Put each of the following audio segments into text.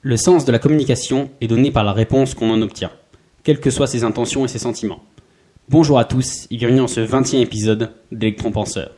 Le sens de la communication est donné par la réponse qu'on en obtient, quelles que soient ses intentions et ses sentiments. Bonjour à tous et bienvenue dans ce 20e épisode d'Electron Penseur.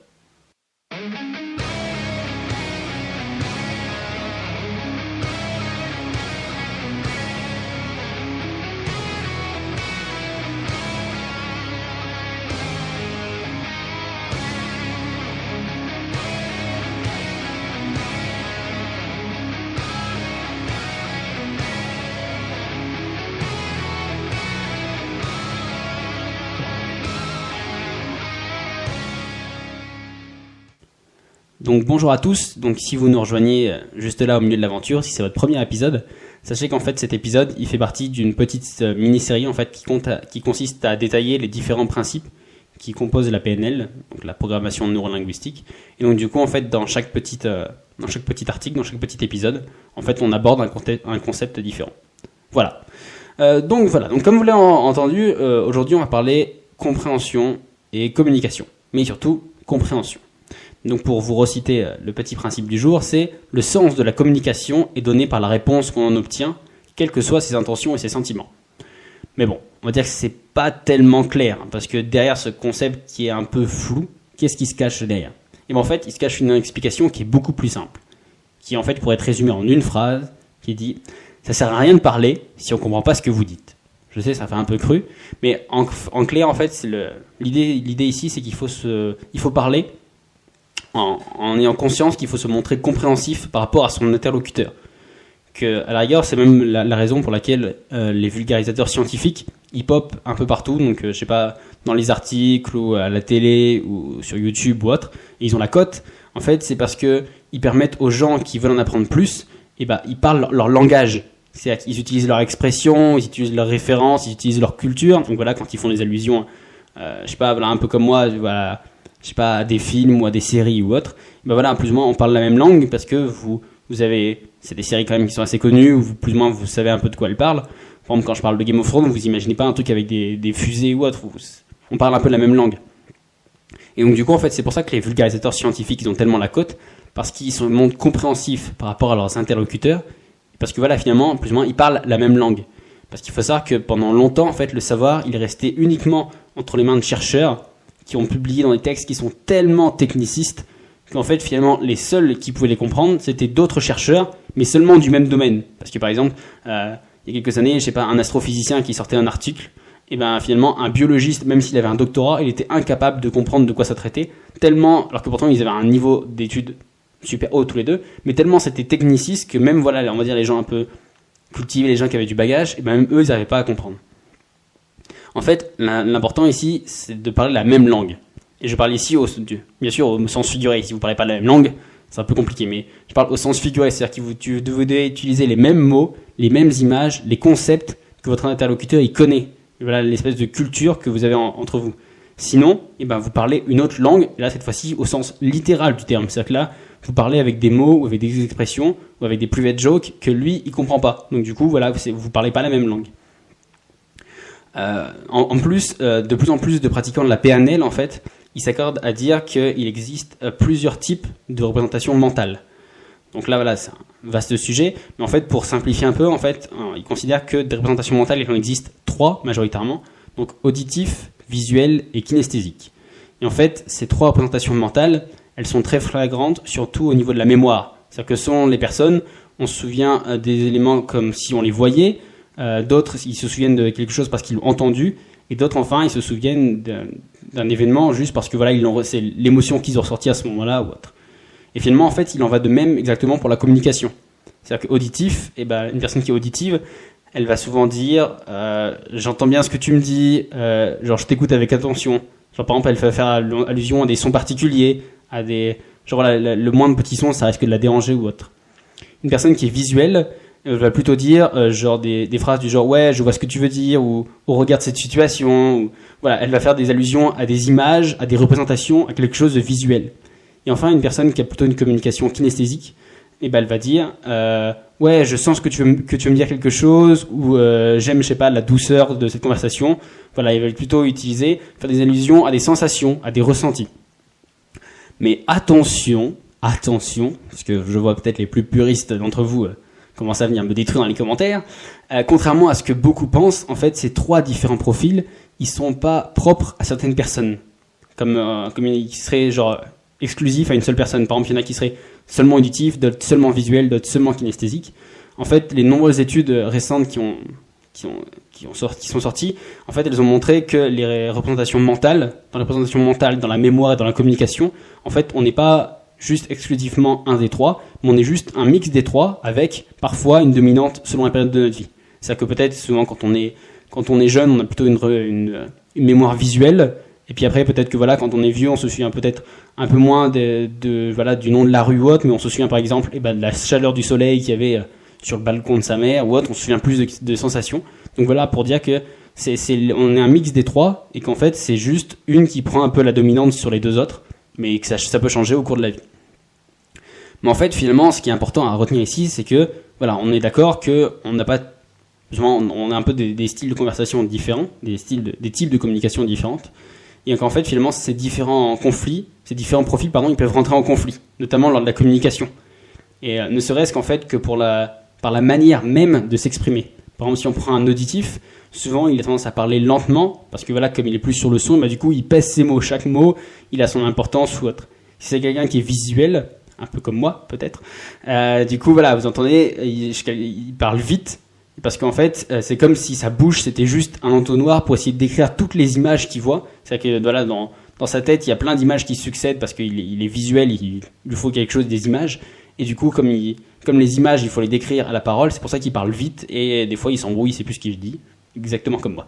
Donc bonjour à tous, donc si vous nous rejoignez juste là au milieu de l'aventure, si c'est votre premier épisode, sachez qu'en fait cet épisode il fait partie d'une petite mini-série en fait qui consiste à détailler les différents principes qui composent la PNL, donc la programmation neurolinguistique. Et donc du coup en fait dans chaque petit article, dans chaque petit épisode, en fait on aborde un concept différent. Voilà. Donc comme vous l'avez entendu, aujourd'hui on va parler compréhension et communication, mais surtout compréhension. Donc pour vous reciter le petit principe du jour, c'est le sens de la communication est donné par la réponse qu'on en obtient, quelles que soient ses intentions et ses sentiments. Mais bon, on va dire que c'est pas tellement clair, parce que derrière ce concept qui est un peu flou, qu'est-ce qui se cache derrière ? Et bien en fait, il se cache une explication qui est beaucoup plus simple, qui en fait pourrait être résumée en une phrase, qui dit « ça sert à rien de parler si on comprend pas ce que vous dites ». Je sais, ça fait un peu cru, mais en clair, en fait, l'idée ici, c'est qu'il faut parler en ayant conscience qu'il faut se montrer compréhensif par rapport à son interlocuteur. Que, à la rigueur, c'est même la raison pour laquelle les vulgarisateurs scientifiques ils popent un peu partout, donc je sais pas, dans les articles ou à la télé ou sur YouTube ou autre, et ils ont la cote. En fait, c'est parce que ils permettent aux gens qui veulent en apprendre plus, ils parlent leur langage. C'est-à-dire qu'ils utilisent leur expression, ils utilisent leurs références, ils utilisent leur culture. Donc voilà, quand ils font des allusions, je sais pas, voilà, un peu comme moi, voilà, je sais pas, à des films ou à des séries ou autres, ben voilà, plus ou moins on parle la même langue parce que vous avez, c'est des séries quand même qui sont assez connues, où plus ou moins vous savez un peu de quoi elles parlent. Par exemple, quand je parle de Game of Thrones, vous imaginez pas un truc avec des fusées ou autre, on parle un peu la même langue. Et donc du coup, en fait, c'est pour ça que les vulgarisateurs scientifiques, ils ont tellement la cote, parce qu'ils se montrent compréhensifs par rapport à leurs interlocuteurs, parce que voilà, finalement, plus ou moins, ils parlent la même langue. Parce qu'il faut savoir que pendant longtemps, en fait, le savoir, il est resté uniquement entre les mains de chercheurs, qui ont publié dans des textes qui sont tellement technicistes qu'en fait finalement les seuls qui pouvaient les comprendre c'était d'autres chercheurs mais seulement du même domaine. Parce que par exemple il y a quelques années, je sais pas, un astrophysicien qui sortait un article, et ben finalement un biologiste, même s'il avait un doctorat, il était incapable de comprendre de quoi ça traitait, tellement, alors que pourtant ils avaient un niveau d'études super haut tous les deux, mais tellement c'était techniciste que même voilà, on va dire les gens un peu cultivés, les gens qui avaient du bagage, et ben même eux ils n'arrivaient pas à comprendre. En fait, l'important ici, c'est de parler la même langue. Et je parle ici, bien sûr, au sens figuré. Si vous ne parlez pas la même langue, c'est un peu compliqué. Mais je parle au sens figuré. C'est-à-dire que vous devez utiliser les mêmes mots, les mêmes images, les concepts que votre interlocuteur il connaît. Et voilà l'espèce de culture que vous avez entre vous. Sinon, vous parlez une autre langue. Et là, cette fois-ci, au sens littéral du terme. C'est-à-dire que là, vous parlez avec des mots, ou avec des expressions, ou avec des private jokes que lui, il ne comprend pas. Donc du coup, voilà, vous ne parlez pas la même langue. En plus, de plus en plus de pratiquants de la PNL, en fait, ils s'accordent à dire qu'il existe plusieurs types de représentations mentales. Donc là, voilà, c'est un vaste sujet, mais en fait, pour simplifier un peu, en fait, ils considèrent que des représentations mentales, il en existe 3 majoritairement, donc auditif, visuel et kinesthésique. Et en fait, ces 3 représentations mentales, elles sont très flagrantes, surtout au niveau de la mémoire. C'est-à-dire que selon les personnes, on se souvient des éléments comme si on les voyait. D'autres ils se souviennent de quelque chose parce qu'ils l'ont entendu, et d'autres enfin ils se souviennent d'un événement juste parce que voilà c'est l'émotion qu'ils ont ressortie à ce moment-là ou autre. Et finalement en fait il en va de même exactement pour la communication. C'est-à-dire qu'auditif, une personne qui est auditive, elle va souvent dire j'entends bien ce que tu me dis, genre je t'écoute avec attention. Genre par exemple elle va faire allusion à des sons particuliers, à des genre voilà, le moindre petit son ça risque de la déranger ou autre. Une personne qui est visuelle, elle va plutôt dire genre des phrases du genre ouais je vois ce que tu veux dire, ou regarde cette situation, ou, voilà, elle va faire des allusions à des images, à des représentations, à quelque chose de visuel. Et enfin une personne qui a plutôt une communication kinesthésique, elle va dire ouais je sens que tu veux me dire quelque chose, ou j'aime je sais pas la douceur de cette conversation. Voilà, elle va plutôt faire des allusions à des sensations, à des ressentis. Mais attention, parce que je vois peut-être les plus puristes d'entre vous commence à venir me détruire dans les commentaires. Contrairement à ce que beaucoup pensent, en fait, ces 3 différents profils, ils sont pas propres à certaines personnes. Comme ils seraient genre exclusifs à une seule personne. Par exemple, il y en a qui seraient seulement auditifs, d'autres seulement visuels, d'autres seulement kinesthésiques. En fait, les nombreuses études récentes qui sont sorties, en fait, elles ont montré que les représentations mentales, dans la mémoire et dans la communication, en fait, on n'est pas juste exclusivement un des 3, mais on est juste un mix des 3 avec parfois une dominante selon la période de notre vie. C'est-à-dire que peut-être souvent quand on est jeune, on a plutôt une mémoire visuelle. Et puis après, peut-être que voilà, quand on est vieux, on se souvient peut-être un peu moins du nom de la rue ou autre, mais on se souvient par exemple de la chaleur du soleil qu'il y avait sur le balcon de sa mère ou autre, on se souvient plus de sensations. Donc voilà, pour dire que on est un mix des 3 et qu'en fait, c'est juste une qui prend un peu la dominante sur les 2 autres, mais que ça peut changer au cours de la vie. Mais en fait, finalement, ce qui est important à retenir ici, c'est que voilà, on est d'accord que on n'a pas on a un peu des styles de conversation différents, des types de communication différentes. Et qu'en fait, finalement, ces différents profils, ils peuvent rentrer en conflit, notamment lors de la communication. Et ne serait-ce qu'en fait que par la manière même de s'exprimer. Par exemple, si on prend un auditif, souvent il a tendance à parler lentement, parce que voilà, comme il est plus sur le son, du coup, il pèse ses mots. Chaque mot, il a son importance ou autre. Si c'est quelqu'un qui est visuel, un peu comme moi, peut-être, du coup, voilà, vous entendez, il parle vite. Parce qu'en fait, c'est comme si sa bouche, c'était juste un entonnoir pour essayer de décrire toutes les images qu'il voit. C'est-à-dire que voilà, dans sa tête, il y a plein d'images qui succèdent parce qu'il est visuel, il lui faut quelque chose des images. Et du coup, comme les images, il faut les décrire à la parole, c'est pour ça qu'il parle vite et des fois, il s'embrouille, il sait plus ce qu'il dit. Exactement comme moi.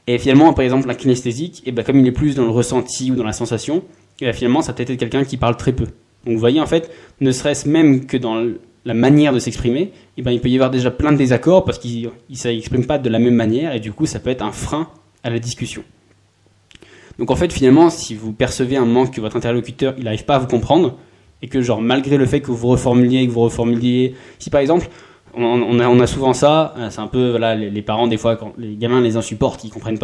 Et finalement, par exemple, la kinesthésique, comme il est plus dans le ressenti ou dans la sensation, finalement, ça peut être quelqu'un qui parle très peu. Donc vous voyez, en fait, ne serait-ce même que dans la manière de s'exprimer, il peut y avoir déjà plein de désaccords parce qu'il ne s'exprime pas de la même manière et du coup ça peut être un frein à la discussion. Donc en fait finalement si vous percevez un manque que votre interlocuteur il n'arrive pas à vous comprendre et que genre malgré le fait que vous reformuliez, si par exemple on a souvent ça, c'est un peu voilà les parents des fois quand les gamins les insupportent, ils comprennent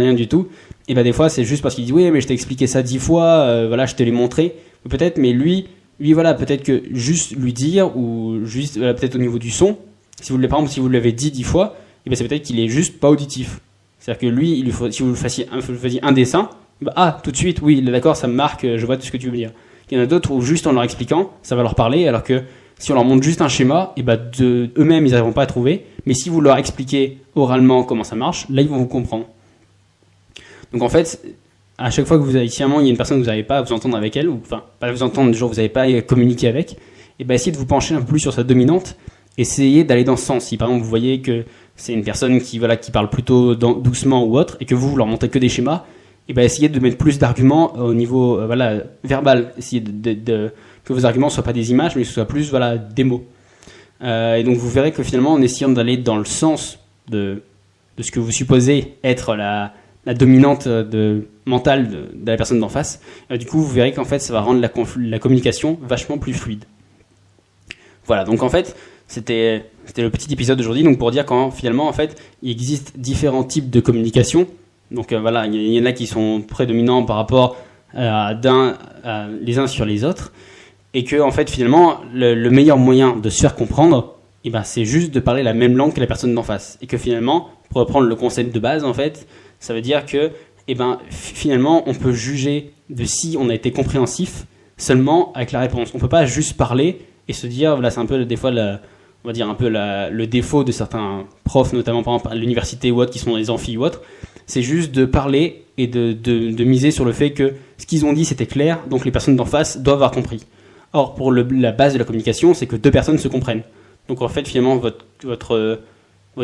rien du tout, et des fois c'est juste parce qu'ils disent oui mais je t'ai expliqué ça 10 fois, voilà je te l'ai montré, peut-être mais lui voilà, peut-être que juste lui dire, ou juste, peut-être au niveau du son, par exemple, si vous l'avez dit 10 fois, c'est peut-être qu'il est juste pas auditif. C'est-à-dire que lui, si vous faisiez un dessin, tout de suite, oui, d'accord, ça me marque, je vois tout ce que tu veux dire. Il y en a d'autres où juste en leur expliquant, ça va leur parler, alors que si on leur montre juste un schéma, eux-mêmes, ils n'arriveront pas à trouver, mais si vous leur expliquez oralement comment ça marche, là, ils vont vous comprendre. Donc en fait, à chaque fois que il y a une personne que vous n'arrivez pas à vous entendre avec elle, ou enfin, pas à vous entendre, genre vous n'avez pas à communiquer avec, essayez de vous pencher un peu plus sur sa dominante, essayez d'aller dans ce sens. Si par exemple vous voyez que c'est une personne qui parle plutôt doucement ou autre, et que vous leur montrez que des schémas, essayez de mettre plus d'arguments au niveau verbal. Essayez que vos arguments ne soient pas des images, mais que ce soit plus des mots. Et donc vous verrez que finalement, en essayant d'aller dans le sens de ce que vous supposez être la dominante mentale de la personne d'en face, du coup vous verrez qu'en fait ça va rendre la communication vachement plus fluide. Voilà, donc en fait c'était le petit épisode d'aujourd'hui, donc pour dire qu'en finalement en fait il existe différents types de communication. Donc voilà, il y en a qui sont prédominants par rapport les uns sur les autres, et que en fait finalement le meilleur moyen de se faire comprendre, c'est juste de parler la même langue que la personne d'en face, et que finalement, pour reprendre le concept de base en fait, ça veut dire que finalement on peut juger de si on a été compréhensif seulement avec la réponse. On peut pas juste parler et se dire voilà, c'est un peu des fois on va dire un peu le défaut de certains profs, notamment par exemple à l'université ou autres qui sont dans les amphis ou autres, c'est juste de parler et de miser sur le fait que ce qu'ils ont dit c'était clair, donc les personnes d'en face doivent avoir compris. Or pour la base de la communication, c'est que deux personnes se comprennent. Donc en fait finalement votre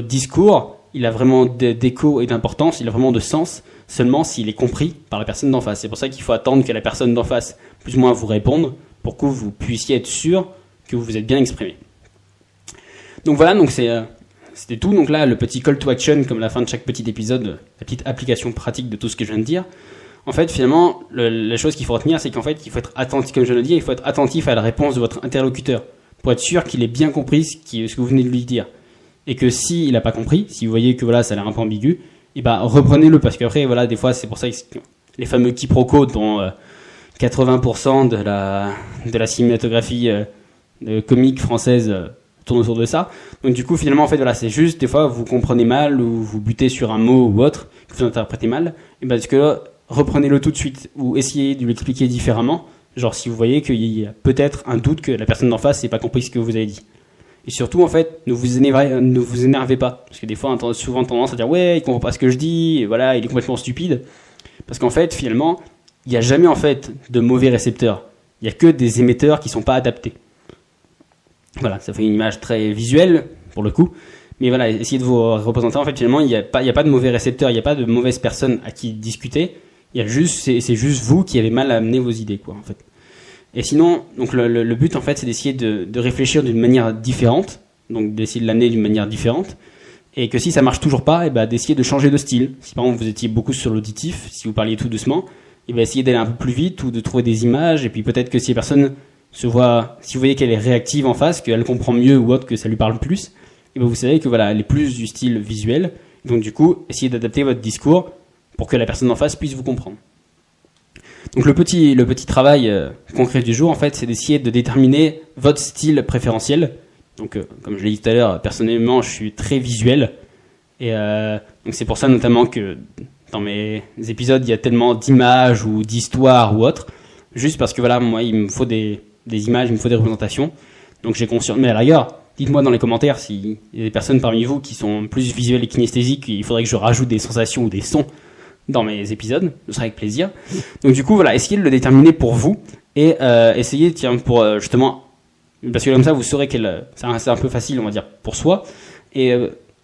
discours, il a vraiment d'écho et d'importance, il a vraiment de sens seulement s'il est compris par la personne d'en face. C'est pour ça qu'il faut attendre que la personne d'en face plus ou moins vous réponde pour que vous puissiez être sûr que vous vous êtes bien exprimé. Donc voilà, donc c'était tout. Donc là, le petit call to action, comme la fin de chaque petit épisode, la petite application pratique de tout ce que je viens de dire. En fait, finalement, la chose qu'il faut retenir, c'est qu'en fait, il faut être attentif, comme je viens de le dire, il faut être attentif à la réponse de votre interlocuteur pour être sûr qu'il ait bien compris ce que vous venez de lui dire. Et que s'il n'a pas compris, si vous voyez que voilà, ça a l'air un peu ambigu, reprenez-le, parce qu'après, voilà, des fois, c'est pour ça que les fameux quiproquos dont 80% de la cinématographie comique française tourne autour de ça. Donc du coup, finalement, en fait, voilà, c'est juste des fois vous comprenez mal ou vous butez sur un mot ou autre que vous interprétez mal. Et parce que là, reprenez-le tout de suite ou essayez de l'expliquer différemment. Genre si vous voyez qu'il y a peut-être un doute que la personne d'en face n'ait pas compris ce que vous avez dit. Et surtout, en fait, ne vous énervez pas. Parce que des fois, on a souvent tendance à dire ouais, il comprend pas ce que je dis, et voilà, il est complètement stupide. Parce qu'en fait, finalement, il n'y a jamais en fait de mauvais récepteurs. Il n'y a que des émetteurs qui ne sont pas adaptés. Voilà, ça fait une image très visuelle, pour le coup. Mais voilà, essayez de vous représenter. En fait, finalement, il n'y a pas de mauvais récepteurs, il n'y a pas de mauvaise personne à qui discuter. Il y a juste, c'est juste vous qui avez mal à amener vos idées, quoi, en fait. Et sinon, donc le but, en fait, c'est d'essayer de réfléchir d'une manière différente. Donc, d'essayer de l'amener d'une manière différente. Et que si ça marche toujours pas, et ben, d'essayer de changer de style. Si par exemple, vous étiez beaucoup sur l'auditif, si vous parliez tout doucement, et ben, essayez d'aller un peu plus vite ou de trouver des images. Et puis, peut-être que si la personne si vous voyez qu'elle est réactive en face, qu'elle comprend mieux ou autre, que ça lui parle plus, et ben, vous savez que voilà, elle est plus du style visuel. Donc, du coup, essayez d'adapter votre discours pour que la personne en face puisse vous comprendre. Donc le petit travail concret du jour, en fait, c'est d'essayer de déterminer votre style préférentiel. Donc, comme je l'ai dit tout à l'heure, personnellement, je suis très visuel. Et donc c'est pour ça notamment que dans mes épisodes, il y a tellement d'images ou d'histoires ou autres. Juste parce que voilà, moi, il me faut des images, il me faut des représentations. Donc j'ai conscience. Mais à la rigueur, dites-moi dans les commentaires s'il y a des personnes parmi vous qui sont plus visuelles et kinesthésiques, il faudrait que je rajoute des sensations ou des sons dans mes épisodes, ce sera avec plaisir. Donc du coup, voilà, essayez de le déterminer pour vous et essayez, pour justement, parce que comme ça, vous saurez c'est un peu facile, on va dire, pour soi, et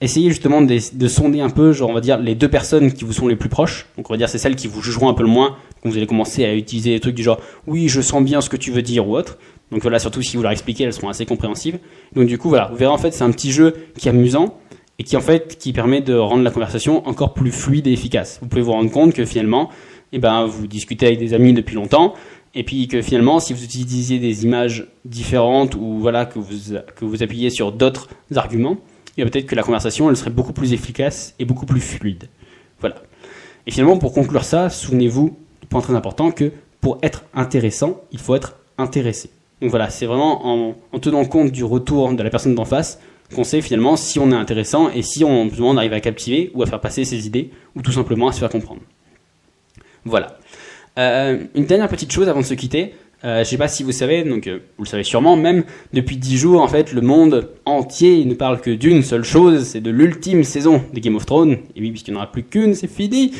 essayez justement de sonder un peu, genre on va dire, les deux personnes qui vous sont les plus proches. Donc on va dire, c'est celles qui vous jugeront un peu le moins quand vous allez commencer à utiliser des trucs du genre, oui, je sens bien ce que tu veux dire ou autre. Donc voilà, surtout si vous leur expliquez, elles seront assez compréhensives. Donc du coup, voilà, vous verrez en fait, c'est un petit jeu qui est amusant et qui permet de rendre la conversation encore plus fluide et efficace. Vous pouvez vous rendre compte que finalement, vous discutez avec des amis depuis longtemps, et puis que finalement, si vous utilisiez des images différentes ou voilà que vous appuyez sur d'autres arguments, et peut-être que la conversation elle serait beaucoup plus efficace et beaucoup plus fluide. Voilà. Et finalement, pour conclure ça, souvenez-vous du point très important que pour être intéressant, il faut être intéressé. Donc voilà, c'est vraiment en tenant compte du retour de la personne d'en face qu'on sait finalement si on est intéressant et si on arrive à captiver ou à faire passer ses idées ou tout simplement à se faire comprendre. Voilà. Une dernière petite chose avant de se quitter. Je sais pas si vous savez, donc vous le savez sûrement même, depuis 10 jours en fait le monde entier ne parle que d'une seule chose, c'est de l'ultime saison de Game of Thrones. Et oui, puisqu'il n'y en aura plus qu'une, c'est fini.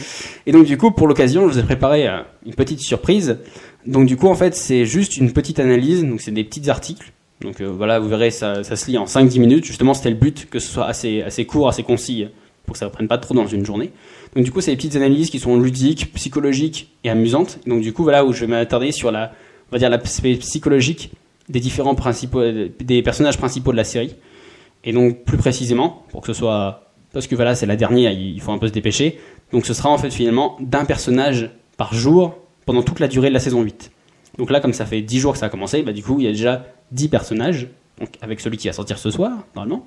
Et donc du coup pour l'occasion je vous ai préparé une petite surprise. Donc du coup en fait c'est juste une petite analyse, donc c'est des petits articles. Donc voilà, vous verrez, ça se lit en 5-10 minutes. Justement, c'était le but, que ce soit assez court, assez concis, pour que ça ne prenne pas trop dans une journée. Donc du coup, c'est des petites analyses qui sont ludiques, psychologiques et amusantes. Donc du coup, voilà où je vais m'attarder sur l'aspect psychologique des des personnages principaux de la série. Et donc plus précisément, pour que ce soit... Parce que voilà, c'est la dernière, il faut un peu se dépêcher. Donc ce sera en fait finalement d'un personnage par jour pendant toute la durée de la saison 8. Donc là, comme ça fait 10 jours que ça a commencé, du coup, il y a déjà 10 personnages, donc avec celui qui va sortir ce soir, normalement.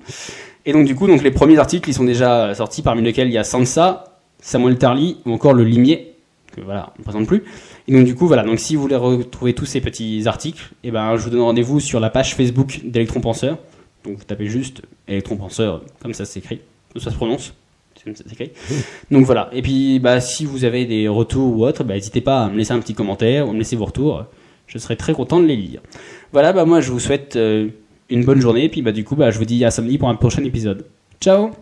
Et donc du coup, les premiers articles, ils sont déjà sortis, parmi lesquels il y a Sansa, Samuel Tarly, ou encore le limier, que voilà, on ne présente plus. Et donc du coup, voilà, donc si vous voulez retrouver tous ces petits articles, je vous donne rendez-vous sur la page Facebook d'Electron Penseur. Donc vous tapez juste Electron Penseur, comme ça s'écrit, comme ça se prononce. Donc voilà, et puis si vous avez des retours ou autres, n'hésitez pas à me laisser un petit commentaire ou me laisser vos retours, je serai très content de les lire. Voilà, moi je vous souhaite une bonne journée, et puis du coup je vous dis à samedi pour un prochain épisode. Ciao.